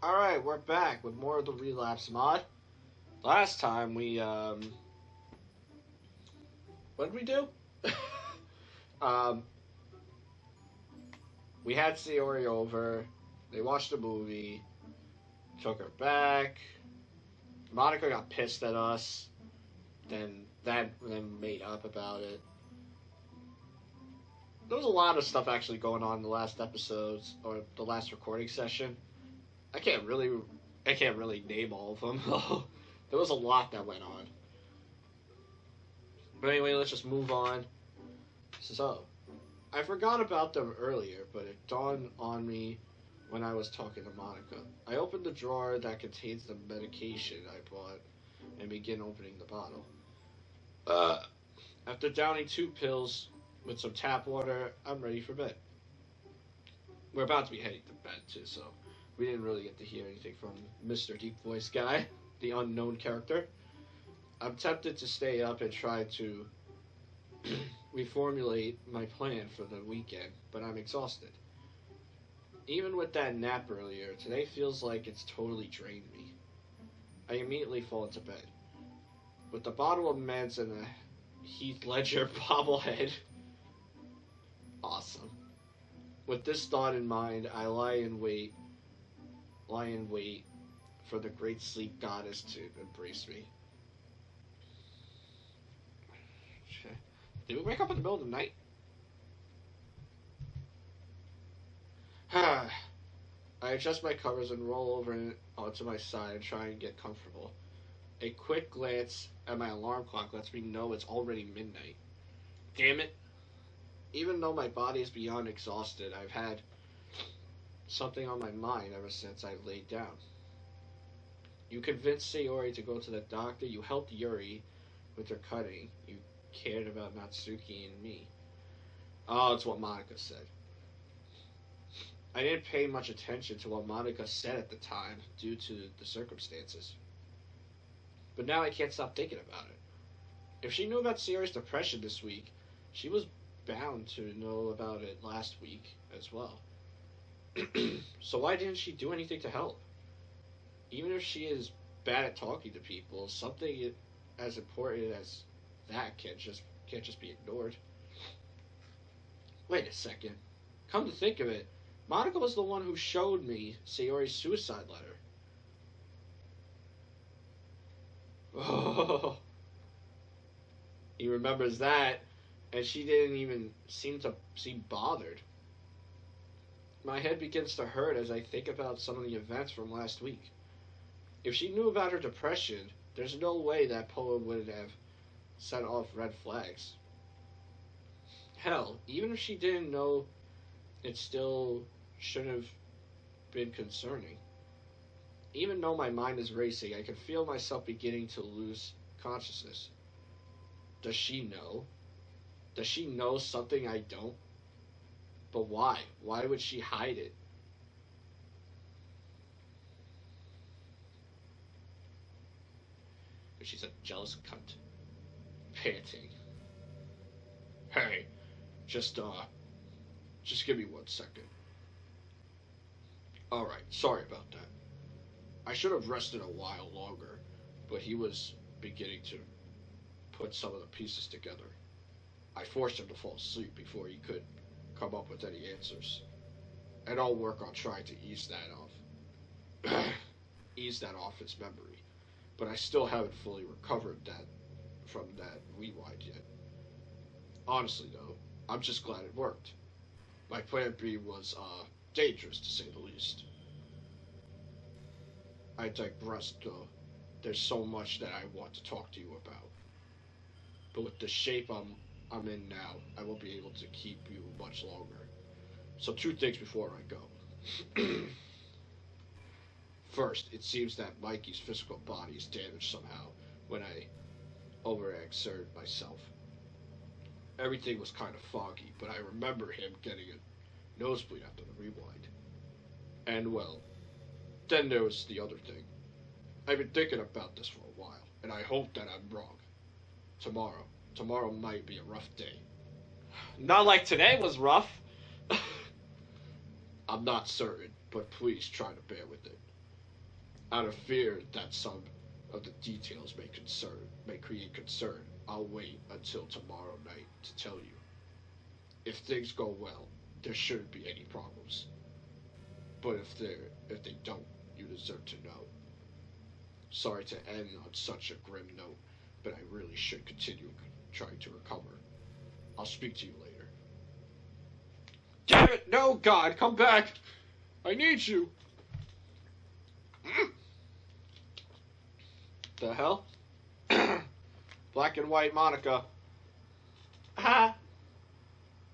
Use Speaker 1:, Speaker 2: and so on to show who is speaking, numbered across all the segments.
Speaker 1: Alright, we're back with more of the Relapse mod. Last time what did we do? um, we had Sayori over, they watched a movie, took her back, Monica got pissed at us, then made up about it. There was a lot of stuff actually going on in the last episodes, or the last recording session. I can't really I can't really name all of them. There was a lot that went on. But anyway, let's just move on. So, I forgot about them earlier, but it dawned on me when I was talking to Monica. I opened the drawer that contains the medication I bought and began opening the bottle. Uh, After downing 2 pills with some tap water, I'm ready for bed. We're about to be heading to bed too, so we didn't really get to hear anything from Mr. Deep Voice Guy, the unknown character. I'm tempted to stay up and try to reformulate my plan for the weekend, but I'm exhausted. Even with that nap earlier, today feels like it's totally drained me. I immediately fall into bed. With the bottle of meds and a Heath Ledger bobblehead. Awesome. With this thought in mind, I lie in wait for the great sleep goddess to embrace me. Did we wake up in the middle of the night? I adjust my covers and roll over onto my side and try and get comfortable. A quick glance at my alarm clock lets me know it's already midnight. Damn it. Even though my body is beyond exhausted, I've had something on my mind ever since I laid down. You convinced Sayori to go to the doctor, you helped Yuri with her cutting, you cared about Natsuki and me. Oh, it's what Monica said. I didn't pay much attention to what Monica said at the time due to the circumstances. But now I can't stop thinking about it. If she knew about Sayori's depression this week, she was bound to know about it last week as well. So why didn't she do anything to help? Even if she is bad at talking to people, something as important as that can't just be ignored. Wait a second. Come to think of it, Monica was the one who showed me Sayori's suicide letter. Oh, he remembers that, and she didn't even seem bothered. My head begins to hurt as I think about some of the events from last week. If she knew about her depression, there's no way that poem would have set off red flags. Hell, even if she didn't know, it still should have been concerning. Even though my mind is racing, I can feel myself beginning to lose consciousness. Does she know? Does she know something I don't? But why? Why would she hide it? She's a jealous cunt. Panting. Hey, just give me 1 second. Alright, sorry about that. I should have rested a while longer, but he was beginning to put some of the pieces together. I forced him to fall asleep before he could come up with any answers. And I'll work on trying to ease that off. Ease that off his memory. But I still haven't fully recovered that from that rewind yet. Honestly though, I'm just glad it worked. My plan B was dangerous to say the least. I digress though. There's so much that I want to talk to you about. But with the shape I'm in now, I won't be able to keep you much longer. So 2 things before I go. First, it seems that Mikey's physical body is damaged somehow when I overexert myself. Everything was kind of foggy, but I remember him getting a nosebleed after the rewind. And well, then there was the other thing. I've been thinking about this for a while, and I hope that I'm wrong. Tomorrow might be a rough day. Not like today was rough. I'm not certain, but please try to bear with it. Out of fear that some of the details may create concern, I'll wait until tomorrow night to tell you. If things go well, there shouldn't be any problems. But if they don't, you deserve to know. Sorry to end on such a grim note, but I really should continue trying to recover. I'll speak to you later. Damn it! No, God, come back! I need you! The hell? Black and white Monica. Ha!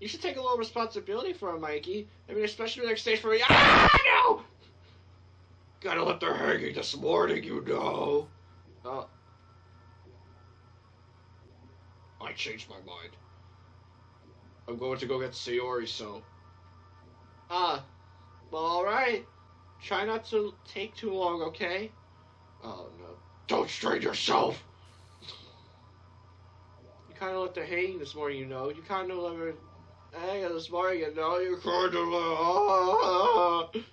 Speaker 1: You should take a little responsibility for him, Mikey. I mean, especially the next stage for me. Ah, no! Gotta let her hanging this morning, you know. I changed my mind. I'm going to go get Sayori, so. Well, alright. Try not to take too long, okay? Oh, no. Don't strain yourself! You kinda let her hang this morning, you know. You kinda let her hang this morning, you know. You kinda let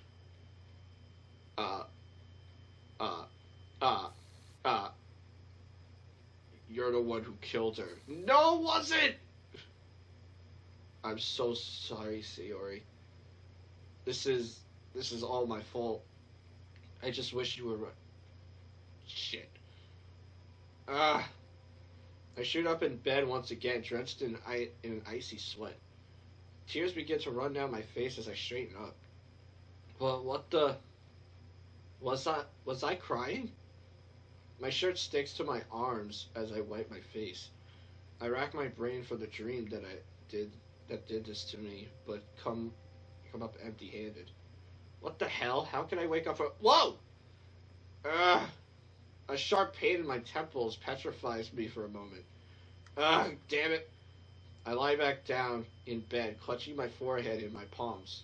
Speaker 1: You're the one who killed her. No, it wasn't! I'm so sorry, Sayori. This is all my fault. I just wish you were right. Shit. I shoot up in bed once again, drenched in an icy sweat. Tears begin to run down my face as I straighten up. Well, what the... Was I crying? My shirt sticks to my arms as I wipe my face. I rack my brain for the dream that did this to me, but come up empty-handed. What the hell? How can I wake up from... Whoa! A sharp pain in my temples petrifies me for a moment. Damn it. I lie back down in bed, clutching my forehead in my palms.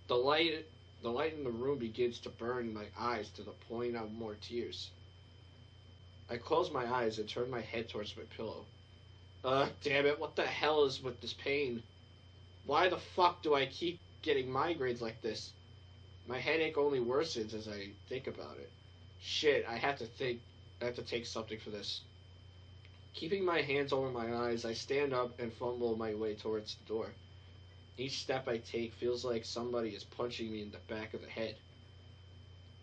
Speaker 1: The light in the room begins to burn my eyes to the point of more tears. I close my eyes and turn my head towards my pillow. Damn it, what the hell is with this pain? Why the fuck do I keep getting migraines like this? My headache only worsens as I think about it. Shit, I have to take something for this. Keeping my hands over my eyes, I stand up and fumble my way towards the door. Each step I take feels like somebody is punching me in the back of the head.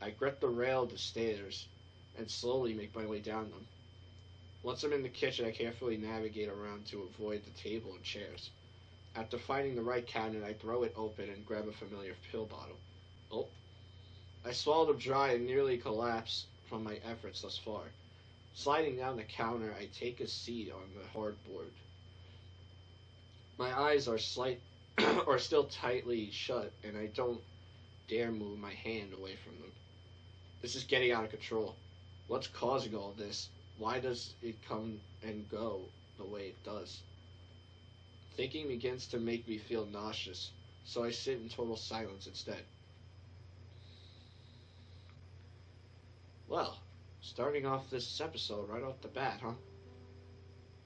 Speaker 1: I grip the rail of the stairs and slowly make my way down them. Once I'm in the kitchen, I carefully navigate around to avoid the table and chairs. After finding the right cabinet, I throw it open and grab a familiar pill bottle. Oh. I swallow them dry and nearly collapse from my efforts thus far. Sliding down the counter, I take a seat on the hardboard. My eyes are still tightly shut, and I don't dare move my hand away from them. This is getting out of control. What's causing all this? Why does it come and go the way it does? Thinking begins to make me feel nauseous, so I sit in total silence instead. Well, starting off this episode right off the bat, huh?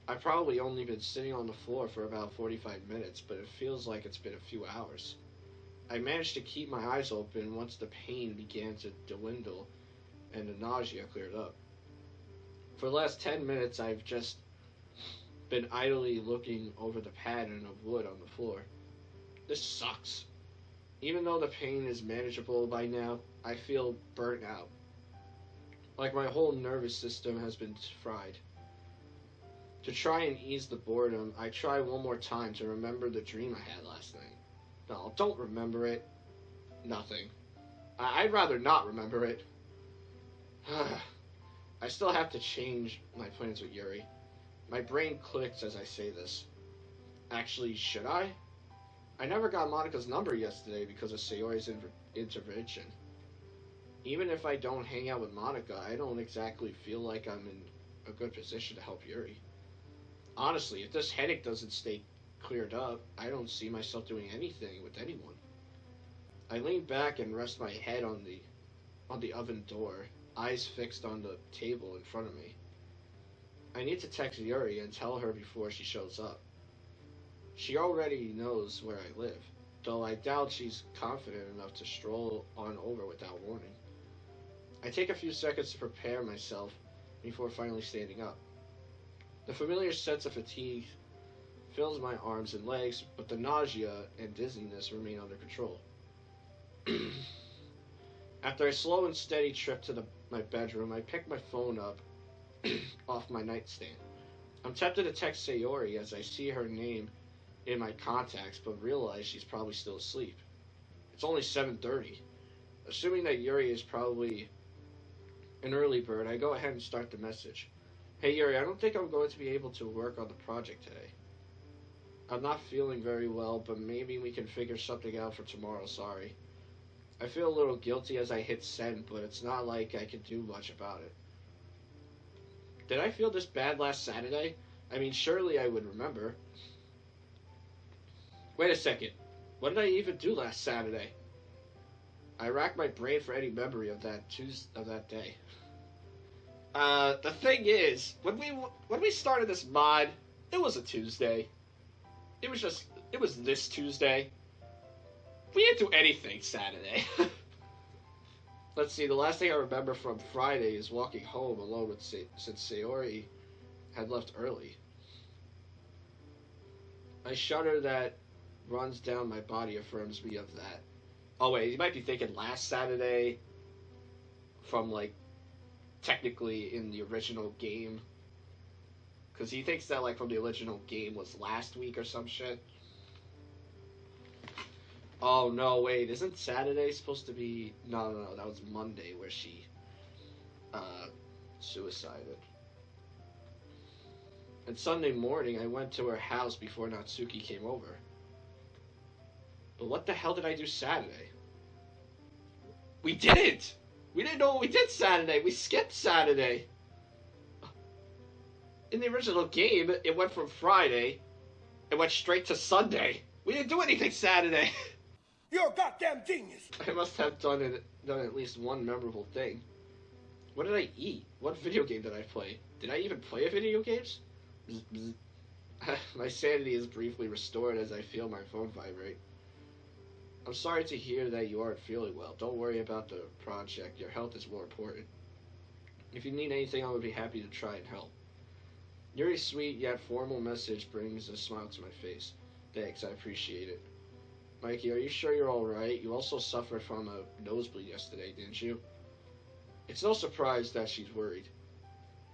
Speaker 1: I've probably only been sitting on the floor for about 45 minutes, but it feels like it's been a few hours. I managed to keep my eyes open once the pain began to dwindle and the nausea cleared up. For the last 10 minutes, I've just been idly looking over the pattern of wood on the floor. This sucks. Even though the pain is manageable by now, I feel burnt out. Like my whole nervous system has been fried. To try and ease the boredom, I try one more time to remember the dream I had last night. No, don't remember it. Nothing. I'd rather not remember it. I still have to change my plans with Yuri. My brain clicks as I say this. Actually, should I? I never got Monica's number yesterday because of Sayori's intervention. Even if I don't hang out with Monica, I don't exactly feel like I'm in a good position to help Yuri. Honestly, if this headache doesn't stay cleared up, I don't see myself doing anything with anyone. I lean back and rest my head on the oven door, eyes fixed on the table in front of me. I need to text Yuri and tell her before she shows up. She already knows where I live, though I doubt she's confident enough to stroll on over without warning. I take a few seconds to prepare myself before finally standing up. The familiar sense of fatigue fills my arms and legs, but the nausea and dizziness remain under control. After a slow and steady trip to my bedroom, I pick my phone up off my nightstand. I'm tempted to text Sayori as I see her name in my contacts, but realize she's probably still asleep. It's only 7:30. Assuming that Yuri is probably an early bird, I go ahead and start the message. Hey Yuri, I don't think I'm going to be able to work on the project today. I'm not feeling very well, but maybe we can figure something out for tomorrow, sorry. I feel a little guilty as I hit send, but it's not like I can do much about it. Did I feel this bad last Saturday? I mean, surely I would remember. Wait a second. What did I even do last Saturday? I racked my brain for any memory of that day. The thing is, when we started this mod, it was a Tuesday. It was this Tuesday. We didn't do anything Saturday. Let's see, the last thing I remember from Friday is walking home alone since Sayori had left early. A shudder that runs down my body affirms me of that. Oh wait, you might be thinking last Saturday from like technically in the original game. Because he thinks that like from the original game was last week or some shit. Oh no, wait, isn't Saturday supposed to be... No, that was Monday where she suicided. And Sunday morning I went to her house before Natsuki came over. But what the hell did I do Saturday? We didn't! We didn't know what we did Saturday! We skipped Saturday! In the original game, it went from Friday, it went straight to Sunday. We didn't do anything Saturday!
Speaker 2: You're a goddamn genius!
Speaker 1: I must have done at least one memorable thing. What did I eat? What video game did I play? Did I even play video games? Bzz, bzz. My sanity is briefly restored as I feel my phone vibrate. I'm sorry to hear that you aren't feeling well. Don't worry about the project. Your health is more important. If you need anything, I would be happy to try and help. Yuri's sweet yet formal message brings a smile to my face. Thanks, I appreciate it. Mikey, are you sure you're alright? You also suffered from a nosebleed yesterday, didn't you? It's no surprise that she's worried.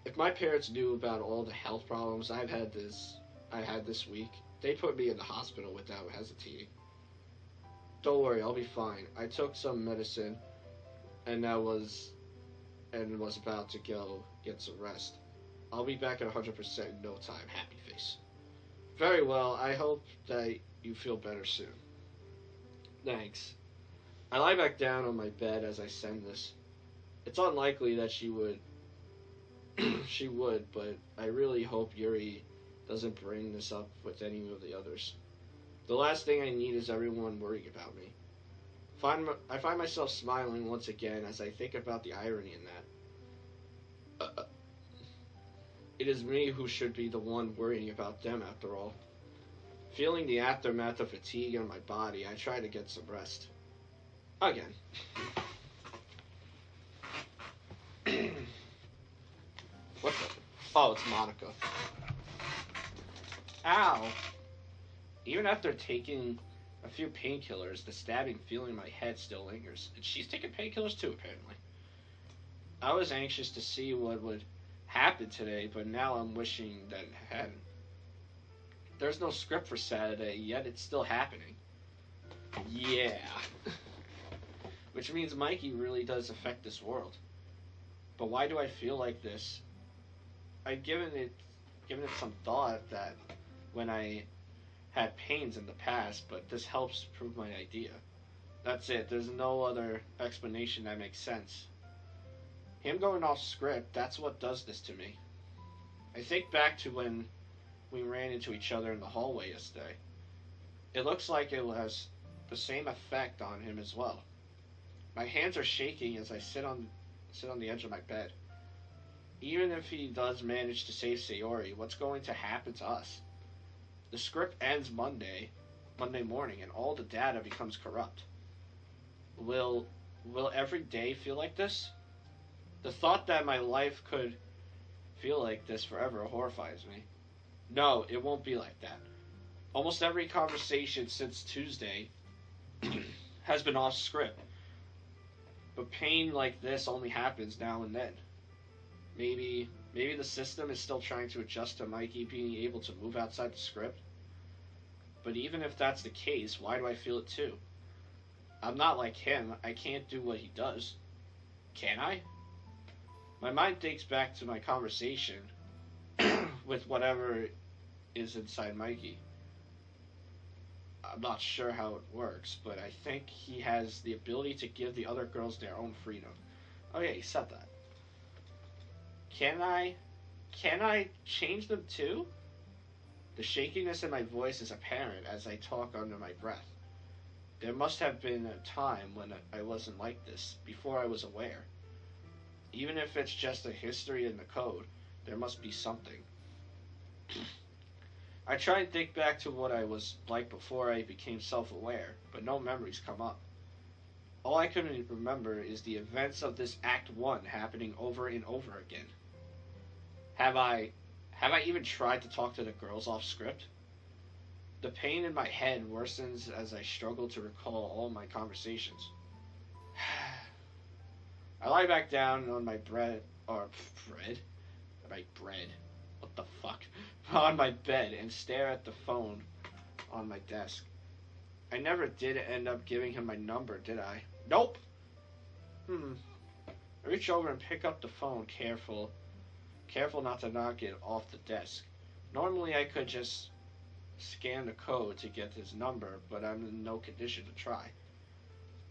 Speaker 1: If my parents knew about all the health problems I had this week, they'd put me in the hospital without hesitating. Don't worry, I'll be fine. I took some medicine and was about to go get some rest. I'll be back at 100% in no time. Happy face. Very well, I hope that you feel better soon. Thanks. I lie back down on my bed as I send this. It's unlikely that she would, but I really hope Yuri doesn't bring this up with any of the others. The last thing I need is everyone worrying about me. I find myself smiling once again as I think about the irony in that. It is me who should be the one worrying about them after all. Feeling the aftermath of fatigue on my body, I try to get some rest. Again. What the? Oh, it's Monica. Ow! Even after taking a few painkillers, the stabbing feeling in my head still lingers. And she's taking painkillers too, apparently. I was anxious to see what would happen today, but now I'm wishing that it hadn't. There's no script for Saturday, yet it's still happening. Yeah. Which means Mikey really does affect this world. But why do I feel like this? I've given it some thought that when I had pains in the past, but this helps prove my idea. That's it. There's no other explanation that makes sense. Him going off script, that's what does this to me. I think back to when we ran into each other in the hallway yesterday. It looks like it has the same effect on him as well. My hands are shaking as I sit on the edge of my bed. Even if he does manage to save Sayori, what's going to happen to us? The script ends Monday morning, and all the data becomes corrupt. Will every day feel like this? The thought that my life could feel like this forever horrifies me. No, it won't be like that. Almost every conversation since Tuesday has been off script. But pain like this only happens now and then. Maybe the system is still trying to adjust to Mikey being able to move outside the script. But even if that's the case, why do I feel it too? I'm not like him. I can't do what he does. Can I? My mind thinks back to my conversation with whatever is inside Mikey. I'm not sure how it works, but I think he has the ability to give the other girls their own freedom. Oh yeah, he said that. Can I change them too? The shakiness in my voice is apparent as I talk under my breath. There must have been a time when I wasn't like this, before I was aware. Even if it's just a history in the code, there must be something. I try and think back to what I was like before I became self-aware, but no memories come up. All I can remember is the events of this Act 1 happening over and over again. Have I even tried to talk to the girls off script? The pain in my head worsens as I struggle to recall all my conversations. I lie back down on my what the fuck? On my bed and stare at the phone on my desk. I never did end up giving him my number, did I? Nope! I reach over and pick up the phone, careful not to knock it off the desk. Normally I could just scan the code to get his number, but I'm in no condition to try.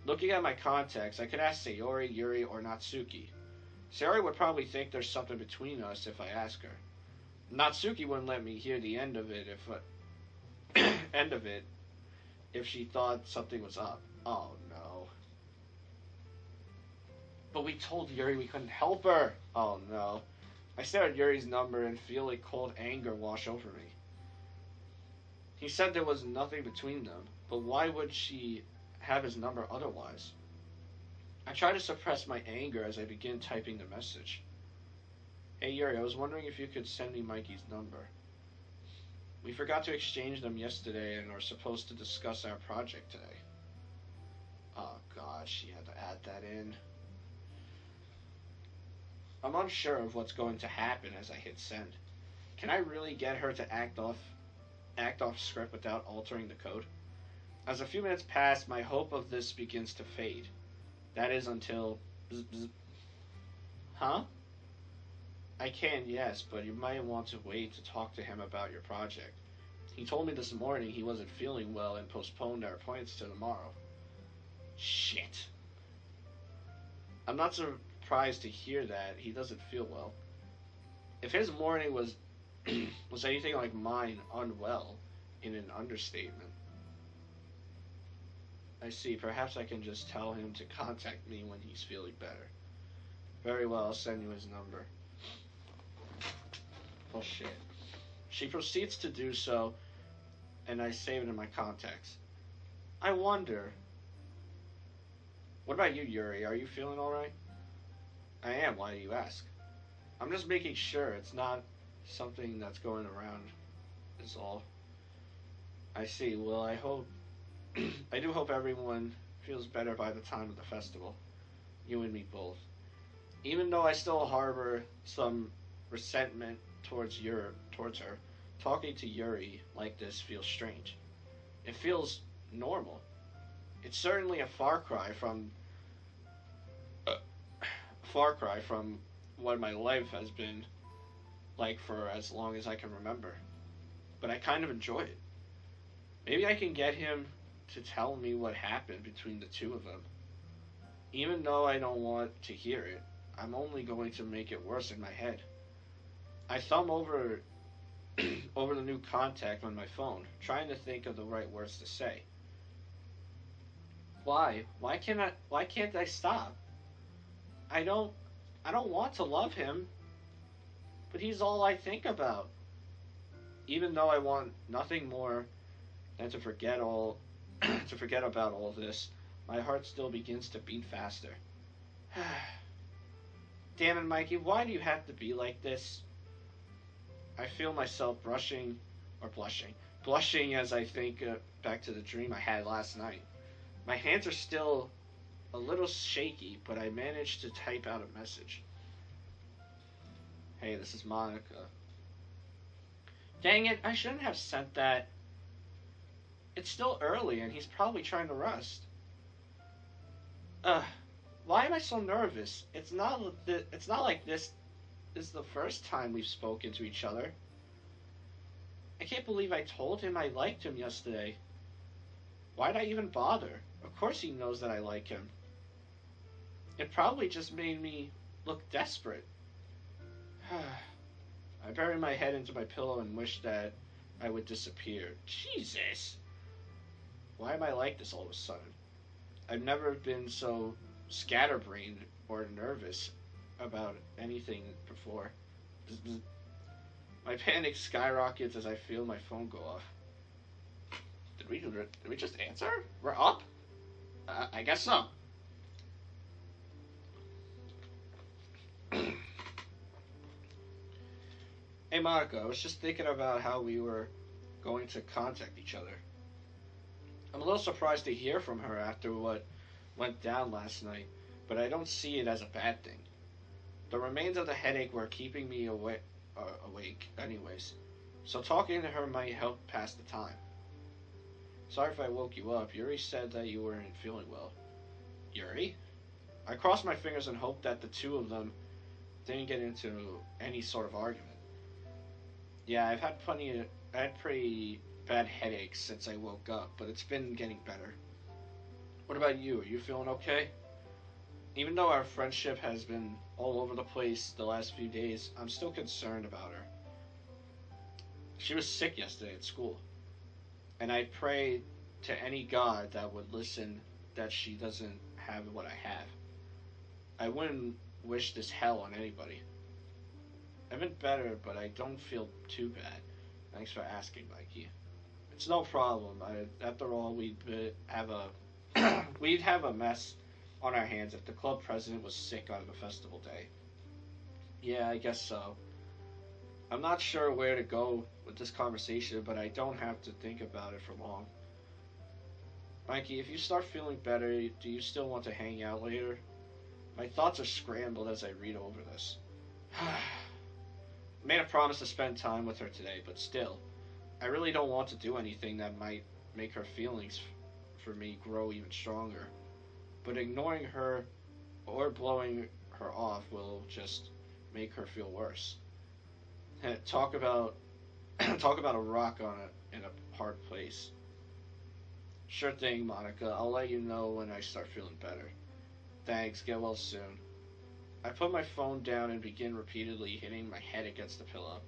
Speaker 1: Looking at my contacts, I could ask Sayori, Yuri, or Natsuki. Sayori would probably think there's something between us if I ask her. Natsuki wouldn't let me hear the end of it if she thought something was up. Oh no. But we told Yuri we couldn't help her. Oh no. I stare at Yuri's number and feel a cold anger wash over me. He said there was nothing between them, but why would she have his number otherwise? I try to suppress my anger as I begin typing the message. Hey Yuri, I was wondering if you could send me Mikey's number. We forgot to exchange them yesterday and are supposed to discuss our project today. Oh god, she had to add that in. I'm unsure of what's going to happen as I hit send. Can I really get her to act off script without altering the code? As a few minutes pass, my hope of this begins to fade. That is until... Huh? I can, yes, but you might want to wait to talk to him about your project. He told me this morning he wasn't feeling well and postponed our plans to tomorrow. Shit. I'm not surprised to hear that he doesn't feel well. If his morning was was anything like mine, unwell, in an understatement. I see, perhaps I can just tell him to contact me when he's feeling better. Very well, I'll send you his number. Oh shit. She proceeds to do so, and I save it in my contacts. I wonder... What about you, Yuri? Are you feeling alright? I am, why do you ask? I'm just making sure it's not something that's going around, is all. I see, well I hope... I do hope everyone feels better by the time of the festival. You and me both. Even though I still harbor some resentment towards her, talking to Yuri like this feels strange. It feels normal. It's certainly a far cry from what my life has been like for as long as I can remember. But I kind of enjoy it. Maybe I can get him to tell me what happened between the two of them. Even though I don't want to hear it, I'm only going to make it worse in my head. I thumb over the new contact on my phone, trying to think of the right words to say. Why? Why can't I stop? I don't want to love him, but he's all I think about. Even though I want nothing more than to forget about all this, my heart still begins to beat faster. Damn it, Mikey, why do you have to be like this? I feel myself blushing as I think back to the dream I had last night. My hands are still a little shaky, but I managed to type out a message. Hey, this is Monica. Dang it, I shouldn't have sent that. It's still early and he's probably trying to rest. Why am I so nervous? It's not like this is the first time we've spoken to each other. I can't believe I told him I liked him yesterday. Why'd I even bother? Of course he knows that I like him. It probably just made me look desperate. I bury my head into my pillow and wish that I would disappear. Jesus! Why am I like this all of a sudden? I've never been so scatterbrained or nervous about anything before. My panic skyrockets as I feel my phone go off. Did we just answer? We're up? I guess so. Hey Monica, I was just thinking about how we were going to contact each other. I'm a little surprised to hear from her after what went down last night, but I don't see it as a bad thing. The remains of the headache were keeping me awake anyways, so talking to her might help pass the time. Sorry if I woke you up. Yuri said that you weren't feeling well. Yuri? I crossed my fingers and hoped that the two of them didn't get into any sort of argument. Yeah, I've had pretty bad headaches since I woke up, but it's been getting better. What about you? Are you feeling okay? Even though our friendship has been all over the place the last few days, I'm still concerned about her. She was sick yesterday at school, and I pray to any god that would listen that she doesn't have what I have. I wouldn't wish this hell on anybody. I've been better, but I don't feel too bad. Thanks for asking, Mikey. It's no problem. After all, we'd have a mess on our hands if the club president was sick on the festival day. Yeah, I guess so. I'm not sure where to go with this conversation, but I don't have to think about it for long. Mikey, if you start feeling better, do you still want to hang out later? My thoughts are scrambled as I read over this. I made a promise to spend time with her today, but still, I really don't want to do anything that might make her feelings for me grow even stronger. But ignoring her or blowing her off will just make her feel worse. Talk about a rock in a hard place. Sure thing, Monica. I'll let you know when I start feeling better. Thanks. Get well soon. I put my phone down and begin repeatedly hitting my head against the pillow.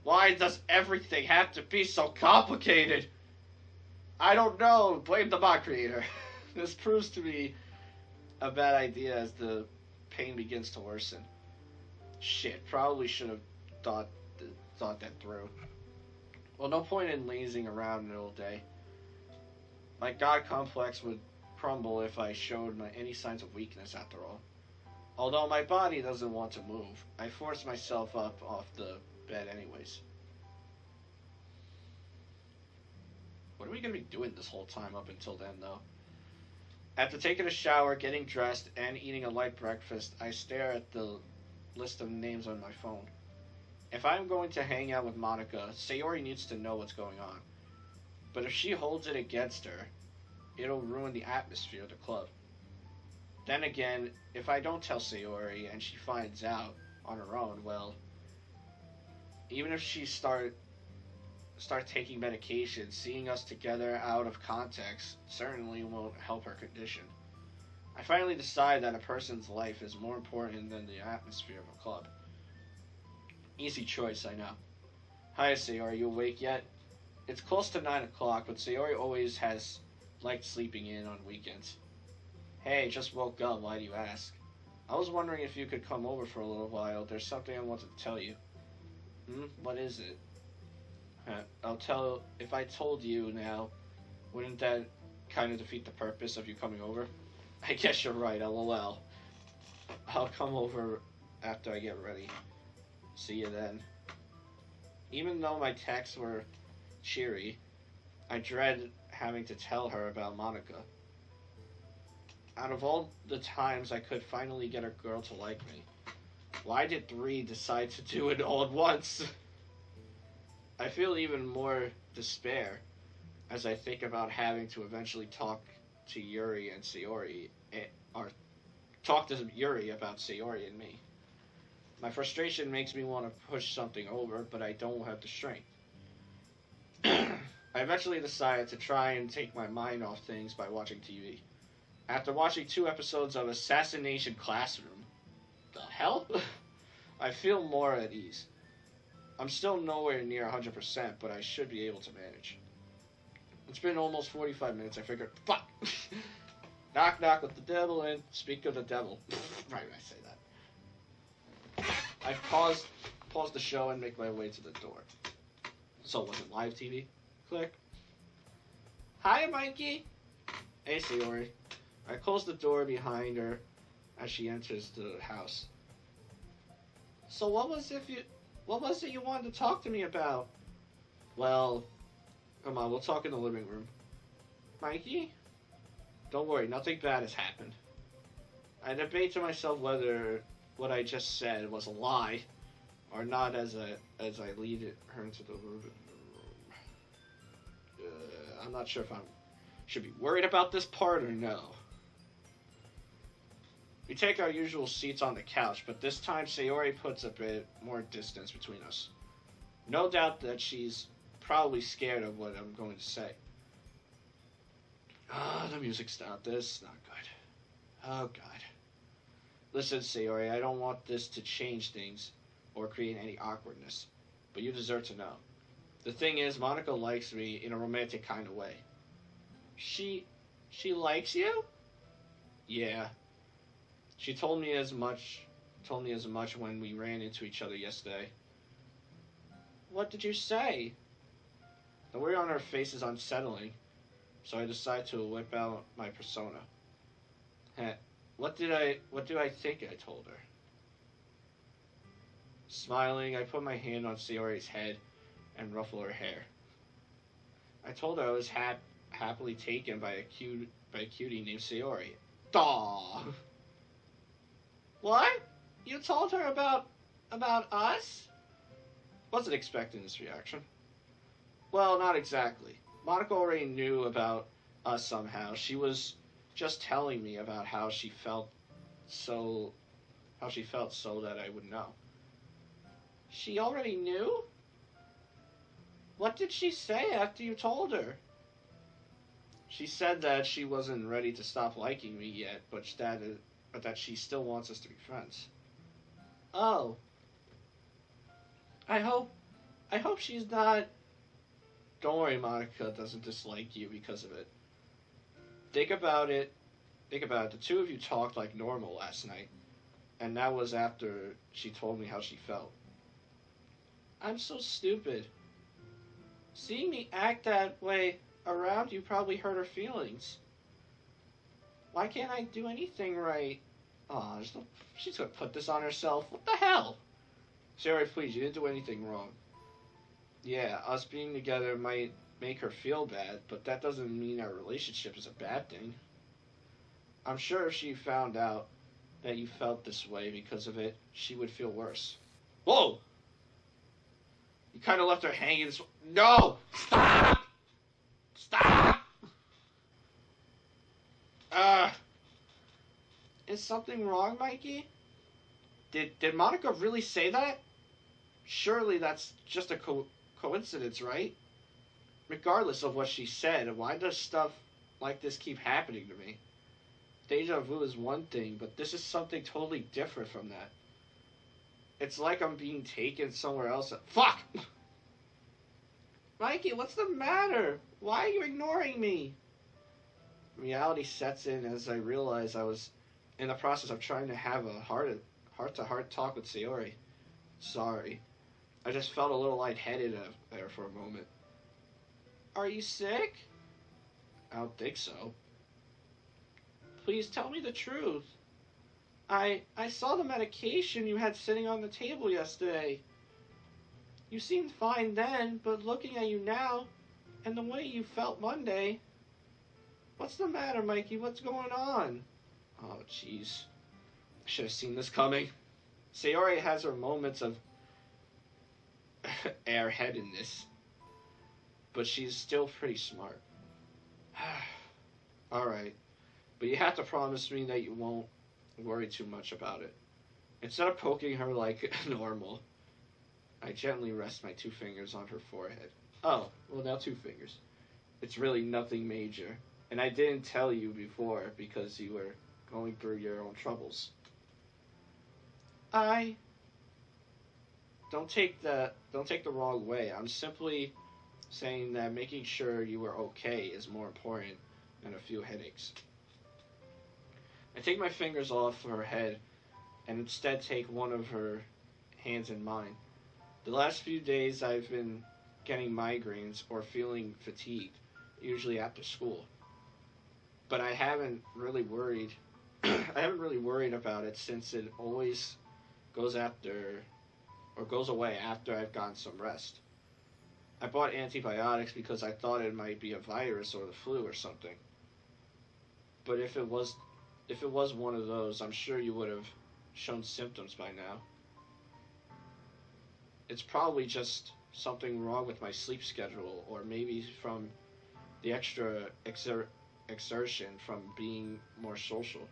Speaker 1: Why does everything have to be so complicated? I don't know. Blame the mod creator. This proves to be a bad idea as the pain begins to worsen. Shit, probably should have thought that through. Well, no point in lazing around all day. My god complex would crumble if I showed any signs of weakness after all. Although my body doesn't want to move, I force myself up off the bed anyways. What are we going to be doing this whole time up until then, though? After taking a shower, getting dressed, and eating a light breakfast, I stare at the list of names on my phone. If I'm going to hang out with Monica, Sayori needs to know what's going on. But if she holds it against her, it'll ruin the atmosphere of the club. Then again, if I don't tell Sayori and she finds out on her own, well, even if she start taking medication, seeing us together out of context certainly won't help her condition. I finally decide that a person's life is more important than the atmosphere of a club. Easy choice, I know. Hi, Sayori, are you awake yet? It's close to 9 o'clock, but Sayori always has liked sleeping in on weekends. Hey, just woke up, why do you ask? I was wondering if you could come over for a little while. There's something I wanted to tell you. What is it? If I told you now, wouldn't that kind of defeat the purpose of you coming over? I guess you're right, LOL. I'll come over after I get ready. See you then. Even though my texts were cheery, I dread having to tell her about Monica. Out of all the times I could finally get a girl to like me, why did 3 decide to do it all at once? I feel even more despair as I think about having to eventually talk to Yuri and Sayori, or talk to Yuri about Sayori and me. My frustration makes me want to push something over, but I don't have the strength. I eventually decided to try and take my mind off things by watching TV. After watching 2 episodes of Assassination Classroom, the hell? I feel more at ease. I'm still nowhere near 100%, but I should be able to manage. It's been almost 45 minutes. I figured, fuck! Knock, knock, let the devil in. Speak of the devil. Right, I say that. I pause the show and make my way to the door. So was it live TV? Click. Hi, Mikey! Hey, Sayori. I close the door behind her as she enters the house. So what was it you wanted to talk to me about? Well, come on, we'll talk in the living room. Mikey? Don't worry, nothing bad has happened. I debate to myself whether what I just said was a lie or not as I lead her into the room. I'm not sure if I should be worried about this part or no. We take our usual seats on the couch, but this time Sayori puts a bit more distance between us. No doubt that she's probably scared of what I'm going to say. The music stopped. This is not good. Oh, God. Listen, Sayori, I don't want this to change things or create any awkwardness, but you deserve to know. The thing is, Monica likes me in a romantic kind of way. She likes you? Yeah. She told me as much when we ran into each other yesterday. What did you say? The wear on her face is unsettling, so I decide to whip out my persona. What do I think I told her? Smiling, I put my hand on Sayori's head and ruffle her hair. I told her I was happily taken by a cutie named Sayori. Daw. What? You told her about us? Wasn't expecting this reaction. Well, not exactly. Monica already knew about us somehow. She was just telling me about how she felt so that I would know. She already knew? What did she say after you told her? She said that she wasn't ready to stop liking me yet, but that she still wants us to be friends. Oh. I hope she's not... Don't worry, Monica doesn't dislike you because of it. Think about it. The 2 of you talked like normal last night, and that was after she told me how she felt. I'm so stupid. Seeing me act that way around you probably hurt her feelings. Why can't I do anything right? Aw, she's gonna put this on herself. What the hell? Sarah, please, you didn't do anything wrong. Yeah, us being together might make her feel bad, but that doesn't mean our relationship is a bad thing. I'm sure if she found out that you felt this way because of it, she would feel worse. Whoa! You kind of left her hanging this... No! Stop! Stop! Is something wrong, Mikey? Did Monica really say that? Surely that's just a coincidence, right? Regardless of what she said, why does stuff like this keep happening to me? Deja vu is one thing, but this is something totally different from that. It's like I'm being taken somewhere else. Fuck! Mikey, what's the matter? Why are you ignoring me? Reality sets in as I realize I was in the process of trying to have a heart-to-heart talk with Sayori. Sorry. I just felt a little lightheaded there for a moment. Are you sick? I don't think so. Please tell me the truth. I saw the medication you had sitting on the table yesterday. You seemed fine then, but looking at you now, and the way you felt Monday... What's the matter, Mikey? What's going on? Oh, jeez. I should have seen this coming. Sayori has her moments of airheadedness, but she's still pretty smart. Alright, but you have to promise me that you won't worry too much about it. Instead of poking her like normal, I gently rest my 2 fingers on her forehead. Oh, well, now 2 fingers. It's really nothing major. And I didn't tell you before because you were going through your own troubles. Don't take the wrong way. I'm simply saying that making sure you are okay is more important than a few headaches. I take my fingers off her head and instead take one of her hands in mine. The last few days I've been getting migraines or feeling fatigued, usually after school. But I haven't really worried about it since it always goes away after I've gotten some rest. I bought antibiotics because I thought it might be a virus or the flu or something. But if it was one of those, I'm sure you would have shown symptoms by now. It's probably just something wrong with my sleep schedule, or maybe from the extra exertion from being more social.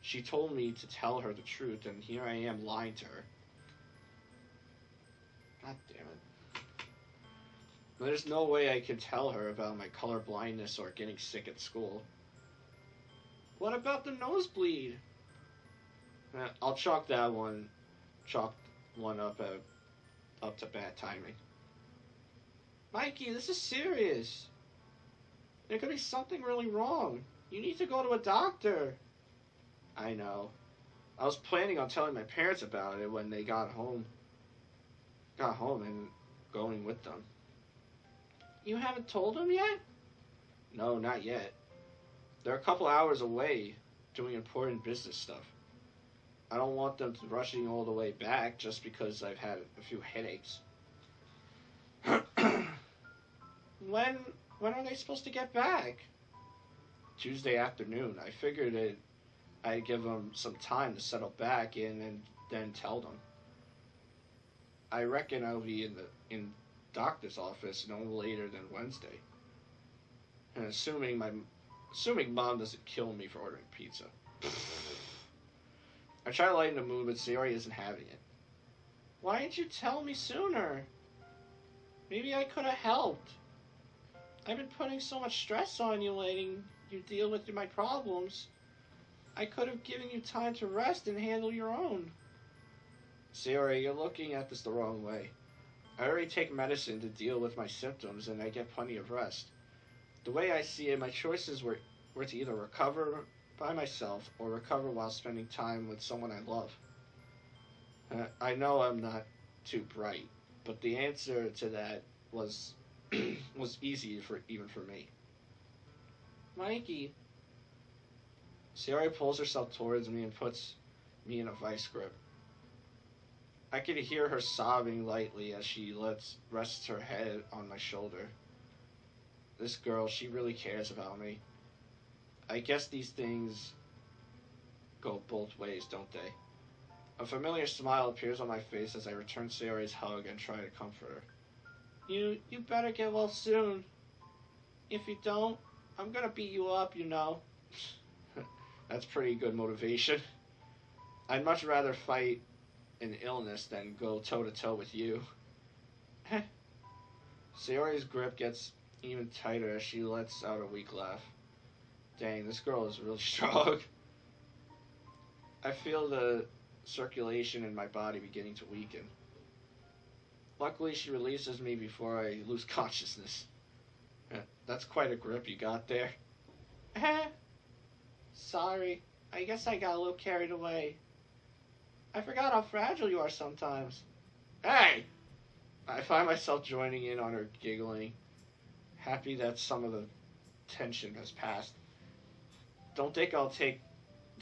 Speaker 1: She told me to tell her the truth, and here I am lying to her. God damn it. There's no way I can tell her about my color blindness or getting sick at school. What about the nosebleed? I'll chalk one up to bad timing. Mikey, this is serious. There could be something really wrong. You need to go to a doctor. I know. I was planning on telling my parents about it when they got home and going with them. You haven't told them yet? No, not yet. They're a couple hours away doing important business stuff. I don't want them rushing all the way back just because I've had a few headaches. When are they supposed to get back? Tuesday afternoon. I figured I'd give them some time to settle back in and then tell them. I reckon I'll be in doctor's office no later than Wednesday. And assuming mom doesn't kill me for ordering pizza. I try to lighten the mood, but Sayori isn't having it. Why didn't you tell me sooner? Maybe I could have helped. I've been putting so much stress on you, letting you deal with my problems. I could have given you time to rest and handle your own. Sayori, you're looking at this the wrong way. I already take medicine to deal with my symptoms, and I get plenty of rest. The way I see it, my choices were to either recover by myself or recover while spending time with someone I love. I know I'm not too bright, but the answer to that was easy even for me. Mikey. Sayori pulls herself towards me and puts me in a vice grip. I could hear her sobbing lightly as she rests her head on my shoulder. This girl, she really cares about me. I guess these things go both ways, don't they? A familiar smile appears on my face as I return Sayori's hug and try to comfort her. You better get well soon. If you don't, I'm gonna beat you up, you know. That's pretty good motivation. I'd much rather fight an illness than go toe-to-toe with you. Sayori's grip gets even tighter as she lets out a weak laugh. Dang, this girl is really strong. I feel the circulation in my body beginning to weaken. Luckily, she releases me before I lose consciousness. That's quite a grip you got there. Sorry, I guess I got a little carried away. I forgot how fragile you are sometimes. Hey! I find myself joining in on her giggling, happy that some of the tension has passed. Don't think I'll take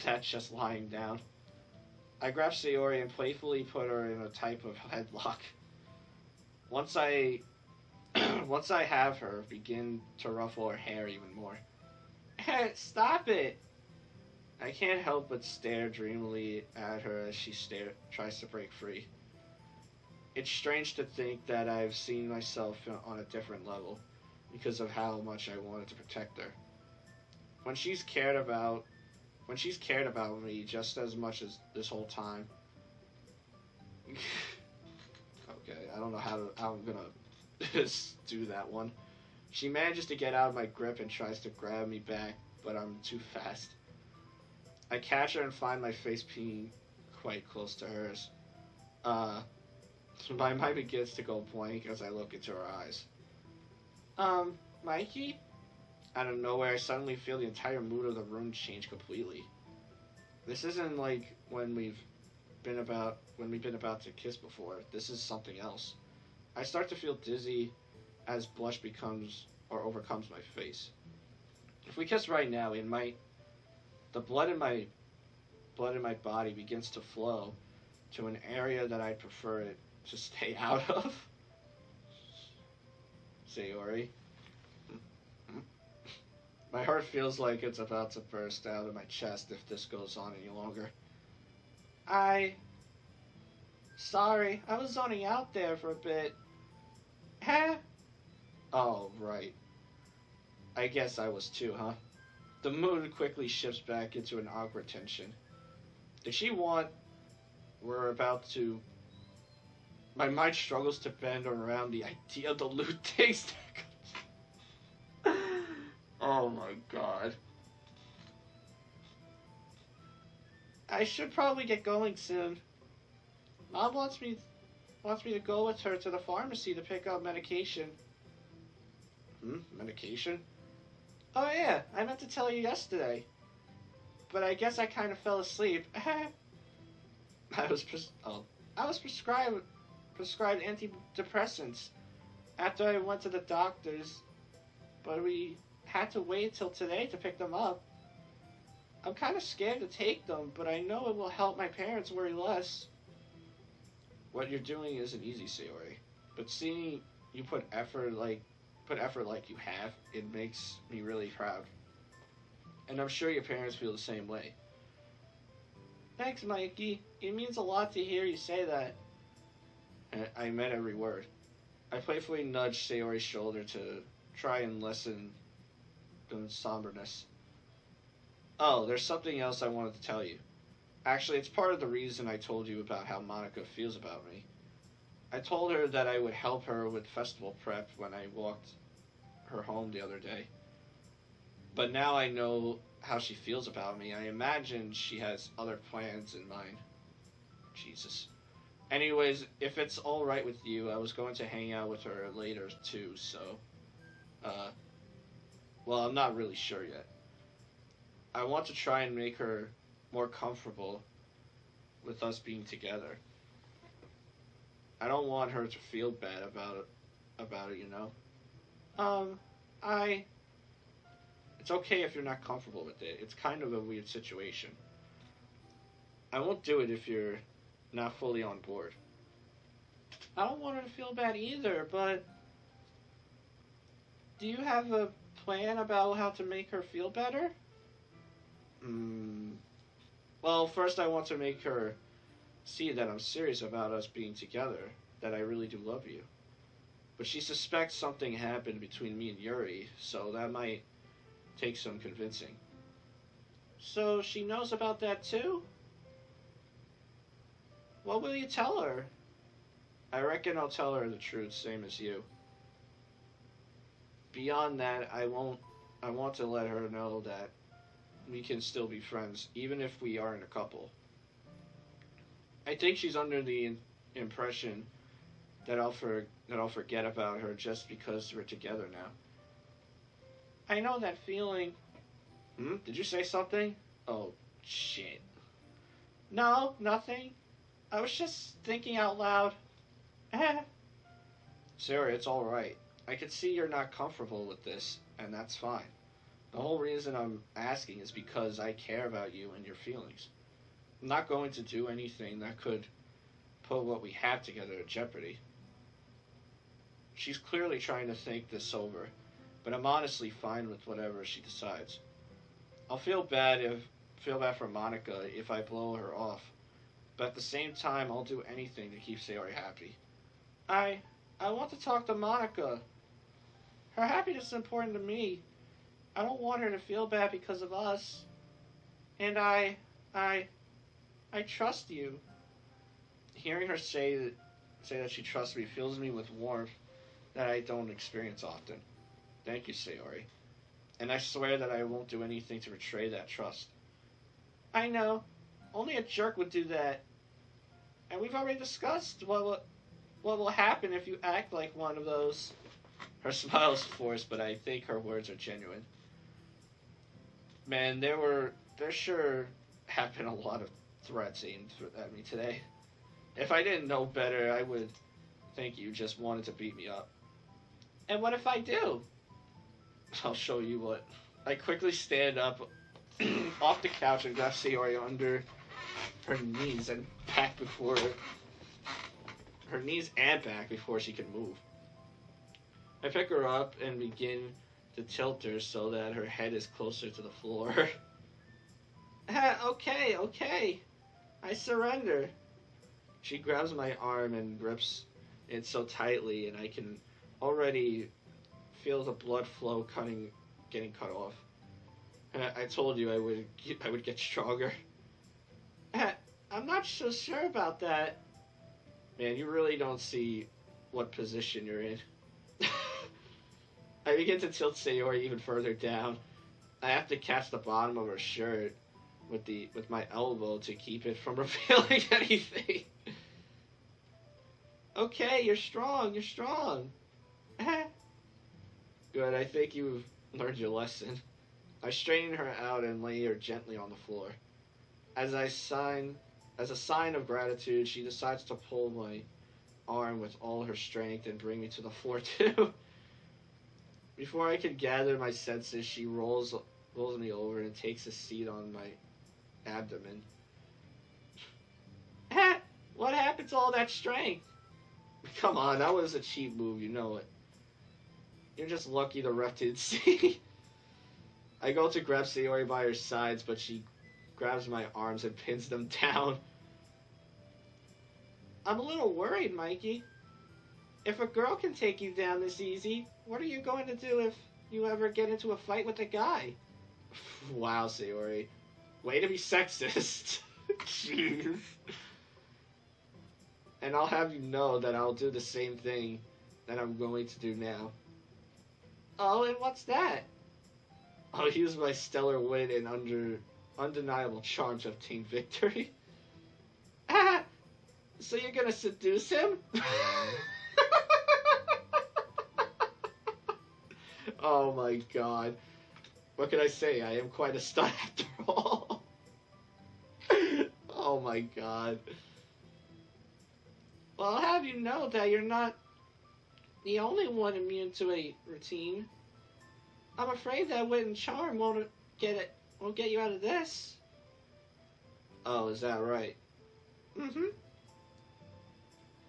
Speaker 1: that's just lying down. I grab Sayori and playfully put her in a type of headlock. Once I once I have her, begin to ruffle her hair even more. Hey, stop it! I can't help but stare dreamily at her as she tries to break free. It's strange to think that I've seen myself on a different level because of how much I wanted to protect her. When she's cared about me just as much as this whole time. Okay, I don't know how I'm gonna do that one. She manages to get out of my grip and tries to grab me back, but I'm too fast. I catch her and find my face being quite close to hers. My mind begins to go blank as I look into her eyes. Mikey? Out of nowhere, I suddenly feel the entire mood of the room change completely. This isn't like when we've been about to kiss before. This is something else. I start to feel dizzy as blush overcomes my face. If we kiss right now, the blood in my body begins to flow to an area that I'd prefer it to stay out of. Sayori. My heart feels like it's about to burst out of my chest if this goes on any longer. Sorry, I was zoning out there for a bit. Huh? Oh, right. I guess I was too, huh? The mood quickly shifts back into an awkward tension. Does she want... We're about to... My mind struggles to bend around the idea of the loot takes. Oh my god. I should probably get going soon. Mom wants me to go with her to the pharmacy to pick up medication. Medication? Oh yeah, I meant to tell you yesterday. But I guess I kind of fell asleep. I was prescribed antidepressants after I went to the doctor's, but we had to wait till today to pick them up. I'm kind of scared to take them, but I know it will help my parents worry less. What you're doing isn't easy, Sayori, but seeing you put effort like you have, it makes me really proud. And I'm sure your parents feel the same way. Thanks, Mikey. It means a lot to hear you say that. I meant every word. I playfully nudged Sayori's shoulder to try and lessen the somberness. Oh, there's something else I wanted to tell you. Actually, it's part of the reason I told you about how Monica feels about me. I told her that I would help her with festival prep when I walked her home the other day. But now I know how she feels about me. I imagine she has other plans in mind. Jesus. Anyways, if it's alright with you, I was going to hang out with her later too, so... well, I'm not really sure yet. I want to try and make her more comfortable with us being together. I don't want her to feel bad about it, you know? It's okay if you're not comfortable with it. It's kind of a weird situation. I won't do it if you're not fully on board. I don't want her to feel bad either, but... Do you have a plan about how to make her feel better? Well, first I want to make her see that I'm serious about us being together, that I really do love you. But she suspects something happened between me and Yuri, so that might take some convincing. So she knows about that too? What will you tell her? I reckon I'll tell her the truth, same as you. Beyond that, I want to let her know that we can still be friends, even if we aren't a couple. I think she's under the impression that I'll forget about her just because we're together now. I know that feeling. Did you say something? Oh, shit. No, nothing. I was just thinking out loud. Sarah, it's alright. I can see you're not comfortable with this, and that's fine. The whole reason I'm asking is because I care about you and your feelings. I'm not going to do anything that could put what we have together at jeopardy. She's clearly trying to think this over, but I'm honestly fine with whatever she decides. I'll feel bad for Monica if I blow her off, but at the same time, I'll do anything to keep Sayori happy. I want to talk to Monica. Her happiness is important to me. I don't want her to feel bad because of us. And I trust you. Hearing her say that she trusts me fills me with warmth that I don't experience often. Thank you, Sayori. And I swear that I won't do anything to betray that trust. I know. Only a jerk would do that. And we've already discussed what will happen if you act like one of those. Her smile is forced, but I think her words are genuine. Man, there sure have been a lot of threats aimed at me today. If I didn't know better, I would think you just wanted to beat me up. And what if I do? I'll show you what. I quickly stand up off the couch and grab Sayori under her knees and back before she can move. I pick her up and begin to tilt her so that her head is closer to the floor. Okay. I surrender. She grabs my arm and grips it so tightly, and I can already feel the blood flow getting cut off. I told you I would get stronger. I'm not so sure about that. Man, you really don't see what position you're in. I begin to tilt Sayori even further down. I have to catch the bottom of her shirt with my elbow to keep it from revealing anything. Okay, you're strong. Good, I think you've learned your lesson. I straighten her out and lay her gently on the floor. As a sign of gratitude, she decides to pull my arm with all her strength and bring me to the floor too. Before I could gather my senses, she rolls me over and takes a seat on my abdomen. What happened to all that strength? Come on, that was a cheap move, you know it. You're just lucky the ref didn't see. I go to grab Sayori by her sides, but she grabs my arms and pins them down. I'm a little worried, Mikey. If a girl can take you down this easy, what are you going to do if you ever get into a fight with a guy? Wow, Sayori. Way to be sexist. Jeez. And I'll have you know that I'll do the same thing that I'm going to do now. Oh, and what's that? I'll use my stellar wit and undeniable charm to obtain victory. So you're gonna seduce him? Oh my god. What can I say? I am quite a stud after all. Oh my god. Well, I'll have you know that you're not the only one immune to a routine. I'm afraid that wit and charm won't get you out of this. Oh, is that right? Mm-hmm.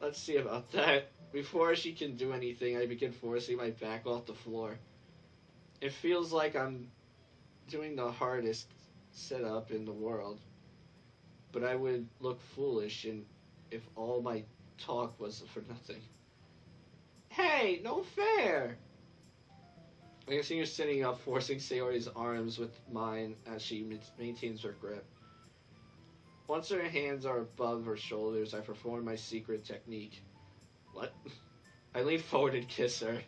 Speaker 1: Let's see about that. Before she can do anything, I begin forcing my back off the floor. It feels like I'm doing the hardest sit-up in the world. But I would look foolish if all my talk was for nothing. Hey, no fair! I can see her sitting up, forcing Sayori's arms with mine as she maintains her grip. Once her hands are above her shoulders, I perform my secret technique. What? I lean forward and kiss her.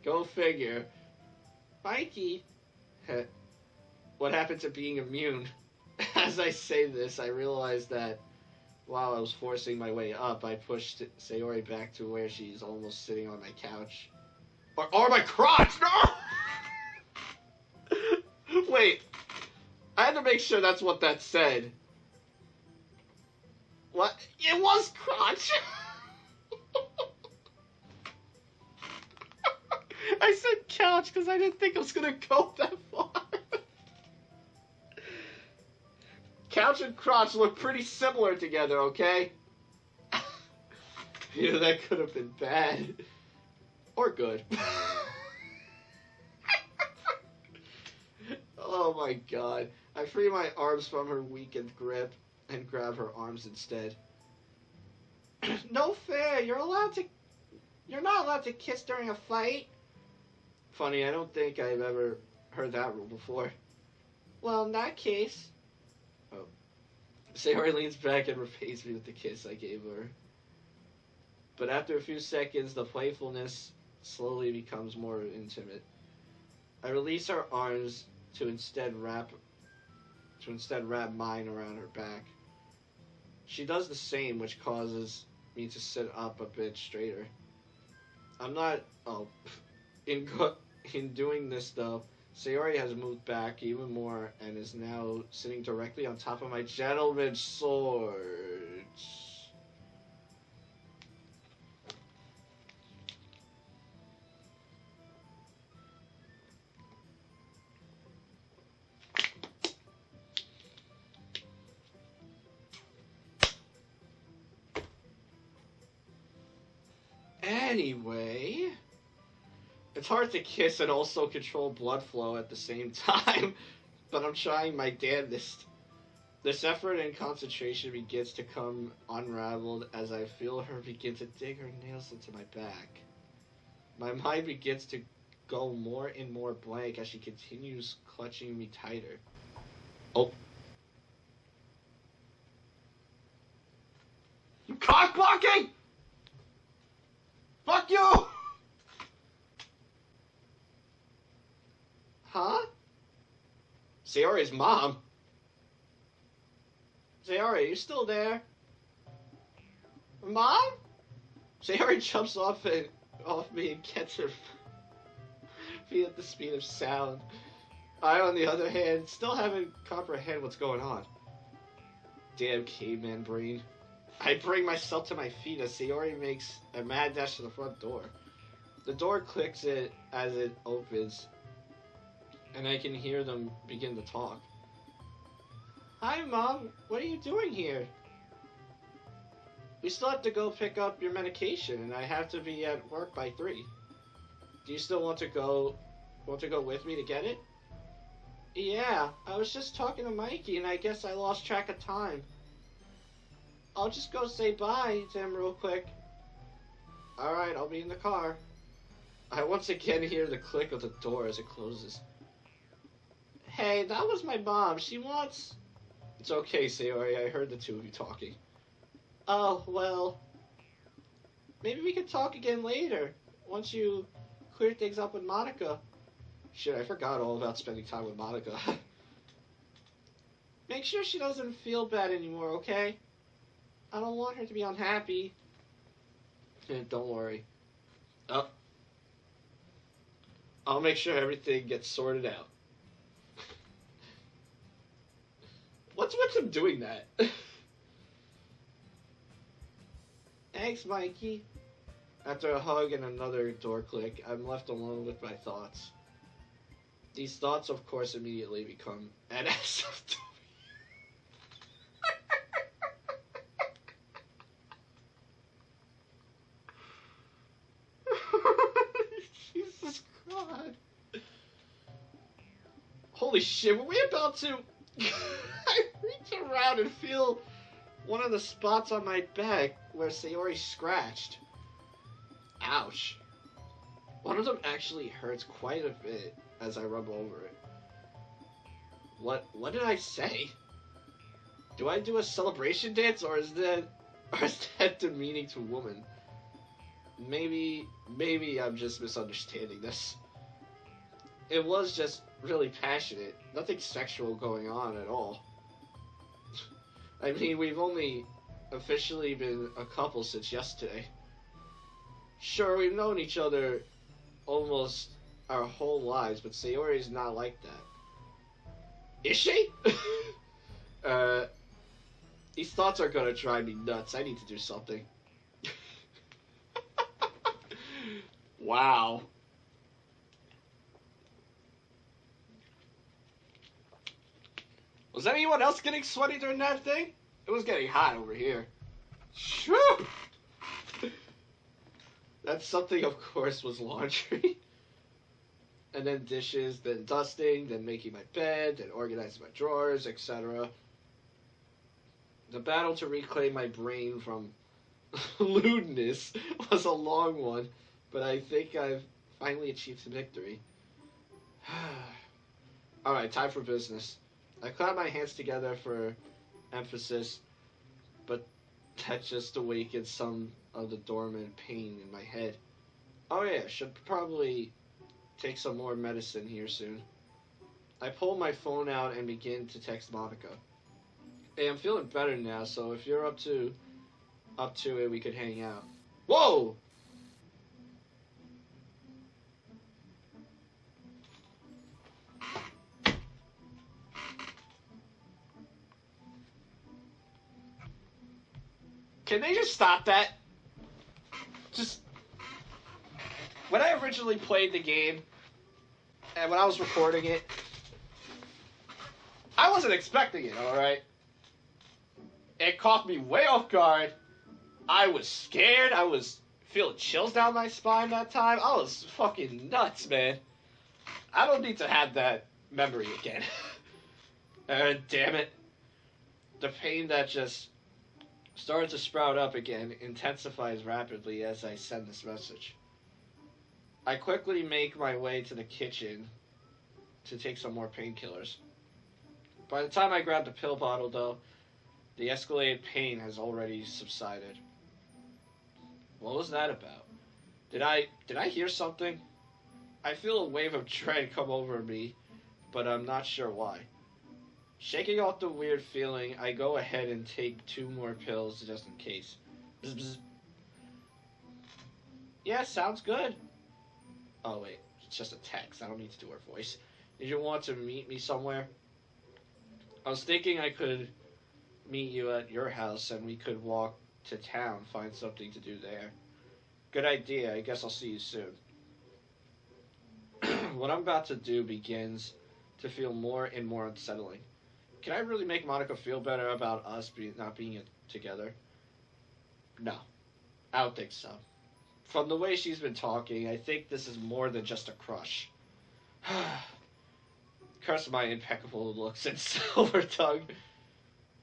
Speaker 1: Go figure. Mikey. What happened to being immune? As I say this, I realize that while I was forcing my way up, I pushed Sayori back to where she's almost sitting on my couch. Or my crotch! No! Wait. I had to make sure that's what that said. What? It was crotch! I said couch because I didn't think it was gonna go that far. Couch and crotch look pretty similar together, okay? Yeah, that could have been bad. Or good. Oh my god. I free my arms from her weakened grip and grab her arms instead. No fair, you're not allowed to kiss during a fight. Funny, I don't think I've ever heard that rule before. Well, in that case... Oh. Sayori leans back and repays me with the kiss I gave her. But after a few seconds, the playfulness slowly becomes more intimate. I release her arms to instead wrap mine around her back. She does the same, which causes me to sit up a bit straighter. I'm not... Oh. In doing this, though, Sayori has moved back even more and is now sitting directly on top of my gentleman's sword. Anyway, it's hard to kiss and also control blood flow at the same time, but I'm trying my damnedest. This effort and concentration begins to come unraveled as I feel her begin to dig her nails into my back. My mind begins to go more and more blank as she continues clutching me tighter. Oh. You cock blocking! Fuck you! Huh? Sayori's mom? Sayori, you still there? Mom? Sayori jumps off me and gets her feet at the speed of sound. I, on the other hand, still haven't comprehended what's going on. Damn caveman brain. I bring myself to my feet as Sayori makes a mad dash to the front door. The door clicks as it opens, and I can hear them begin to talk. Hi, Mom. What are you doing here? We still have to go pick up your medication, and I have to be at work by 3. Do you still want to go with me to get it? Yeah, I was just talking to Mikey, and I guess I lost track of time. I'll just go say bye to him real quick. Alright, I'll be in the car. I once again hear the click of the door as it closes. Hey, that was my mom. She wants... It's okay, Sayori. I heard the two of you talking. Oh, well... Maybe we could talk again later, once you clear things up with Monica. Shit, I forgot all about spending time with Monica. Make sure she doesn't feel bad anymore, okay? I don't want her to be unhappy. Don't worry. Oh. I'll make sure everything gets sorted out. What's with him doing that? Thanks, Mikey. After a hug and another door click, I'm left alone with my thoughts. These thoughts, of course, immediately become NSFW. Jesus God. Holy shit, were we about to... I reach around and feel one of the spots on my back where Sayori scratched. Ouch. One of them actually hurts quite a bit as I rub over it. What did I say? Do I do a celebration dance, or is that demeaning to women? Maybe I'm just misunderstanding this. It was just really passionate. Nothing sexual going on at all. I mean, we've only officially been a couple since yesterday. Sure, we've known each other almost our whole lives, but Sayori's not like that. Is she? These thoughts are gonna drive me nuts. I need to do something. Wow. Was anyone else getting sweaty during that thing? It was getting hot over here. Shoo! That something, of course, was laundry. And then dishes, then dusting, then making my bed, then organizing my drawers, etc. The battle to reclaim my brain from lewdness was a long one, but I think I've finally achieved some victory. Alright, time for business. I clap my hands together for emphasis, but that just awakens some of the dormant pain in my head. Oh yeah, should probably take some more medicine here soon. I pull my phone out and begin to text Monica. Hey, I'm feeling better now, so if you're up to it, we could hang out. Whoa! Can they just stop that? Just... When I originally played the game, and when I was recording it, I wasn't expecting it, alright? It caught me way off guard. I was scared. I was feeling chills down my spine that time. I was fucking nuts, man. I don't need to have that memory again. Damn it. The pain that just started to sprout up again intensifies rapidly as I send this message. I quickly make my way to the kitchen to take some more painkillers. By the time I grab the pill bottle, though, the escalated pain has already subsided. What was that about? Did I hear something? I feel a wave of dread come over me, but I'm not sure why. Shaking off the weird feeling, I go ahead and take 2 more pills just in case. Bzz, bzz. Yeah, sounds good. Oh wait, it's just a text. I don't need to do her voice. Did you want to meet me somewhere? I was thinking I could meet you at your house and we could walk to town, find something to do there. Good idea. I guess I'll see you soon. What I'm about to do begins to feel more and more unsettling. Can I really make Monica feel better about us not being together? No. I don't think so. From the way she's been talking, I think this is more than just a crush. Curse my impeccable looks and silver tongue.